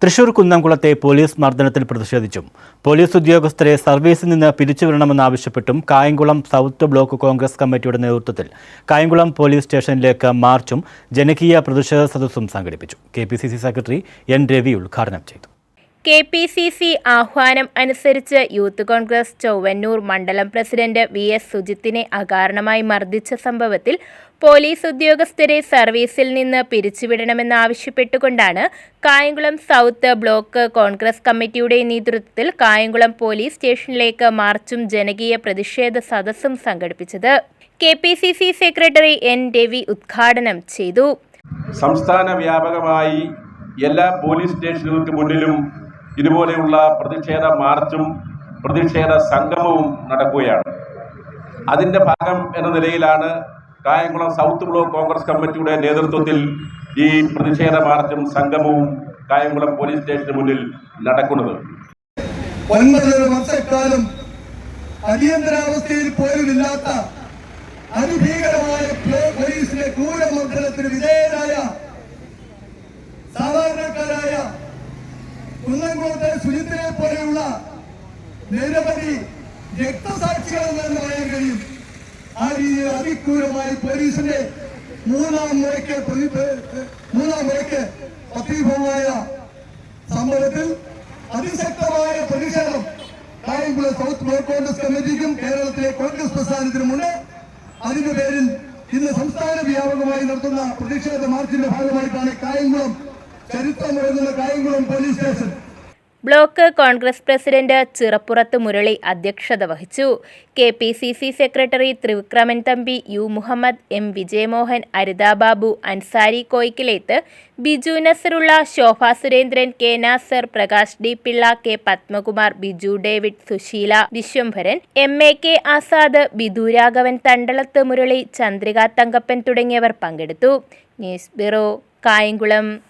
Thrissur കുന്നംകുളത്തെ police മർദ്ദനത്തിൽ പ്രതിഷേധിച്ചും police ഉദ്യോഗസ്ഥരെ സർവീസിൽ നിന്ന് പിരിച്ചുവിടണമെന്നാവശ്യപ്പെട്ടും കായംകുളം സൗത്ത് ബ്ലോക്ക് കോൺഗ്രസ് കമ്മിറ്റിയുടെ നേതൃത്വത്തിൽ കായംകുളം പോലീസ് സ്റ്റേഷനിലേക്ക് മാർച്ചും ജനകീയ പ്രതിഷേധ സദസ്സും സംഘടിപ്പിച്ചു. KPCC secretary N. രവി ഉദ്ഘാടനം ചെയ്തു. KPCC ആഹ്വാനം അനുസരിച്ച് യൂത്ത് കോൺഗ്രസ് ചൊവ്വന്നൂർ മണ്ഡലം പ്രസിഡന്റ് VS സുജിത്തിനെ അകാരണമായി മർദ്ദിച്ച സംഭവത്തിൽ പോലീസ് ഉദ്യോഗസ്ഥരെ സർവീസിൽ നിന്ന് പിരിച്ചുവിടണമെന്നാവശ്യപ്പെട്ടുകൊണ്ടാണ് കായംകുളം സൗത്ത് ബ്ലോക്ക് കോൺഗ്രസ് കമ്മിറ്റിയുടെ നേതൃത്വത്തിൽ കായംകുളം പോലീസ് സ്റ്റേഷനിലേക്ക് മാർച്ചും ജനകീയ പ്രതിഷേധ സദസ്സും സംഘടിപ്പിച്ചത്. KPCC secretary N. രവി ഉദ്ഘാടനം ചെയ്തു. സംസ്ഥാന വ്യാപകമായി എല്ലാ പോലീസ് സ്റ്റേഷനുകൾക്ക് മുന്നിലും ഇതുപോലെയുള്ള പ്രതിഷേധ മാർച്ചും പ്രതിഷേധ സംഗമവും നടക്കുകയാണ്. അതിൻ്റെ ഭാഗം എന്ന നിലയിലാണ് കായംകുളം സൗത്ത് ബ്ലോക്ക് കോൺഗ്രസ് കമ്മിറ്റിയുടെ നേതൃത്വത്തിൽ ഈ പ്രതിഷേധ മാർച്ചും സംഗമവും കായംകുളം പോലീസ് സ്റ്റേഷന് മുന്നിൽ നടക്കുന്നത്. 9 വർഷക്കാലം അടിയന്തരാവസ്ഥയിൽ പോലുമില്ലാത്ത അതിഭീകരമായ പോലീസിന്റെ ക്രൂരമർദ്ദനത്തിന് വിധേയരായ സാധാരണക്കാരായ കുന്നംകുളത്തെ സുജിത്തിനെ പോലെയുള്ള നിരവധി രക്തസാക്ഷികളെന്ന് തന്നെ പറയാൻ കഴിയും. ആ രീതിയിൽ അതിക്രൂരമായി പോലീസിന്റെ മൂന്നാം മുറയ്ക്ക് പത്രീഭവമായ സംഭവത്തിൽ അതിശക്തമായ പ്രതിഷേധം കായംകുളം സൗത്ത് ബ്ലോക്ക് കോൺഗ്രസ് കമ്മിറ്റിക്കും കേരളത്തിലെ കോൺഗ്രസ് പ്രസ്ഥാനത്തിനുമുണ്ട്. അതിന്റെ പേരിൽ ഇന്ന് സംസ്ഥാന വ്യാപകമായി നടത്തുന്ന പ്രതിഷേധ മാർച്ചിന്റെ ഭാഗമായിട്ടാണ് കായംകുളം ചരിത്രം എഴുതുന്ന Kayamkulam police station. Block Congress president Chirappurath Murali അധ്യക്ഷത വഹിച്ചു. KPCC secretary Trivikraman Thampi, U. Muhammad, M. Vijayamohan, Aritha Babu, Ansari Koyikkalethu, Biju Nasarulla, Shobha Surendran, K. Nasar, Prakash D. Pillai, K. Padmakumar, Biju David, Susheela Viswambharan, MAK Azad, Bidu Raghavan, Thandalath Murali, Chandrika Thankappan തുടങ്ങിയവർ പങ്കെടുത്തു. News bureau, Kayamkulam.